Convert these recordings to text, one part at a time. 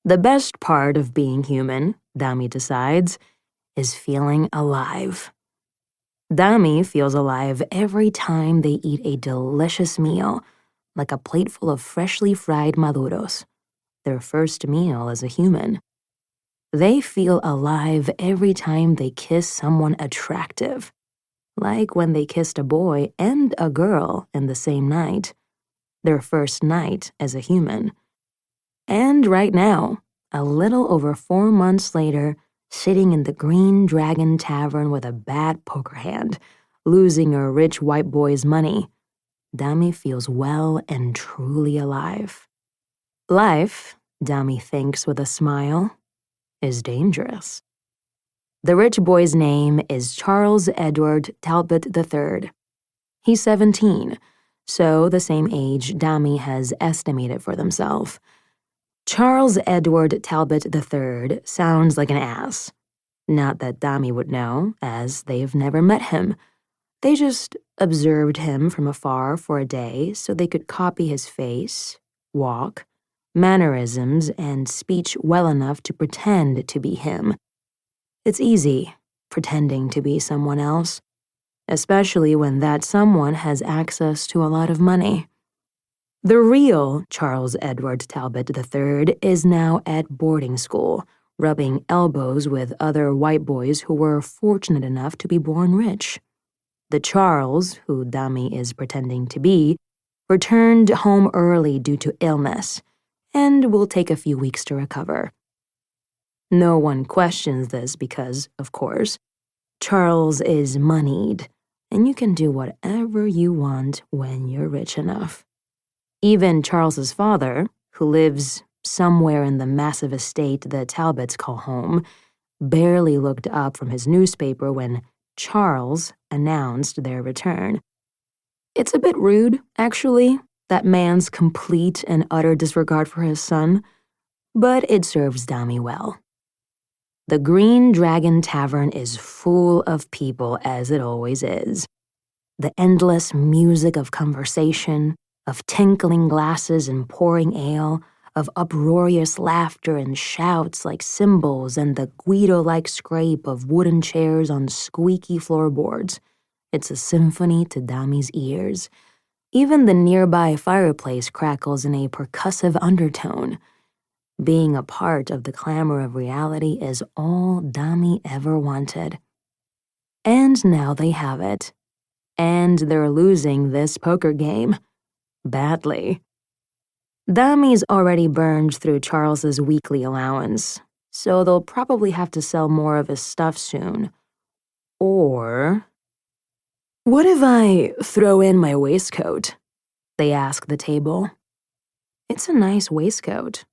The best part of being human, Dami decides, is feeling alive. Dami feels alive every time they eat a delicious meal, like a plateful of freshly fried maduros, their first meal as a human. They feel alive every time they kiss someone attractive, like when they kissed a boy and a girl in the same night, their first night as a human. And right now, a little over 4 months later, sitting in the Green Dragon Tavern with a bad poker hand, losing a rich white boy's money, Dami feels well and truly alive. Life, Dami thinks with a smile, is dangerous. The rich boy's name is Charles Edward Talbot III. He's 17, so the same age Dami has estimated for themselves. Charles Edward Talbot III sounds like an ass. Not that Dami would know, as they've never met him. They just observed him from afar for a day so they could copy his face, walk, mannerisms, and speech well enough to pretend to be him. It's easy, pretending to be someone else, especially when that someone has access to a lot of money. The real Charles Edward Talbot III is now at boarding school, rubbing elbows with other white boys who were fortunate enough to be born rich. The Charles, who Dami is pretending to be, returned home early due to illness, and will take a few weeks to recover. No one questions this because, of course, Charles is moneyed, and you can do whatever you want when you're rich enough. Even Charles's father, who lives somewhere in the massive estate the Talbots call home, barely looked up from his newspaper when Charles announced their return. It's a bit rude, actually, that man's complete and utter disregard for his son, but it serves Dami well. The Green Dragon Tavern is full of people, as it always is. The endless music of conversation, of tinkling glasses and pouring ale, of uproarious laughter and shouts like cymbals and the Guido-like scrape of wooden chairs on squeaky floorboards. It's a symphony to Dami's ears. Even the nearby fireplace crackles in a percussive undertone. Being a part of the clamor of reality is all Dami ever wanted. And now they have it. And they're losing this poker game. Badly. Dami's already burned through Charles's weekly allowance, so they'll probably have to sell more of his stuff soon. Or... "What if I throw in my waistcoat?" they ask the table. It's a nice waistcoat.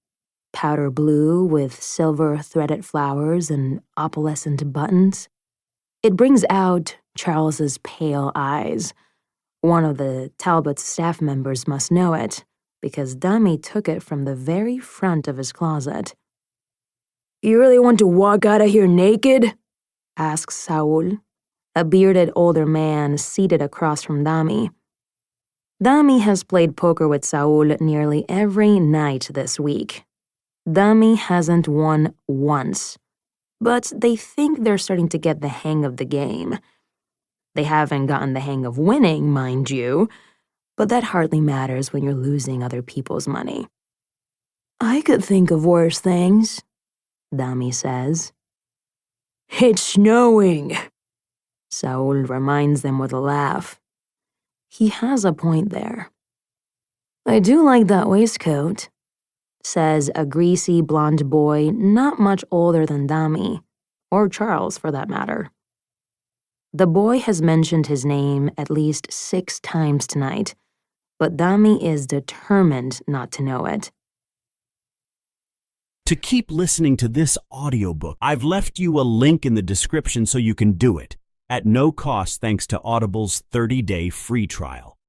Powder blue with silver threaded flowers and opalescent buttons. It brings out Charles's pale eyes. One of the Talbot's staff members must know it, because Dami took it from the very front of his closet. "You really want to walk out of here naked?" asks Saul, a bearded older man seated across from Dami. Dami has played poker with Saul nearly every night this week. Dami hasn't won once, but they think they're starting to get the hang of the game. They haven't gotten the hang of winning, mind you, but that hardly matters when you're losing other people's money. "I could think of worse things," Dami says. "It's snowing," Saul reminds them with a laugh. He has a point there. "I do like that waistcoat," says a greasy blonde boy not much older than Dami, or Charles for that matter. The boy has mentioned his name at least 6 times tonight, but Dami is determined not to know it. To keep listening to this audiobook, I've left you a link in the description so you can do it, at no cost thanks to Audible's 30-day free trial.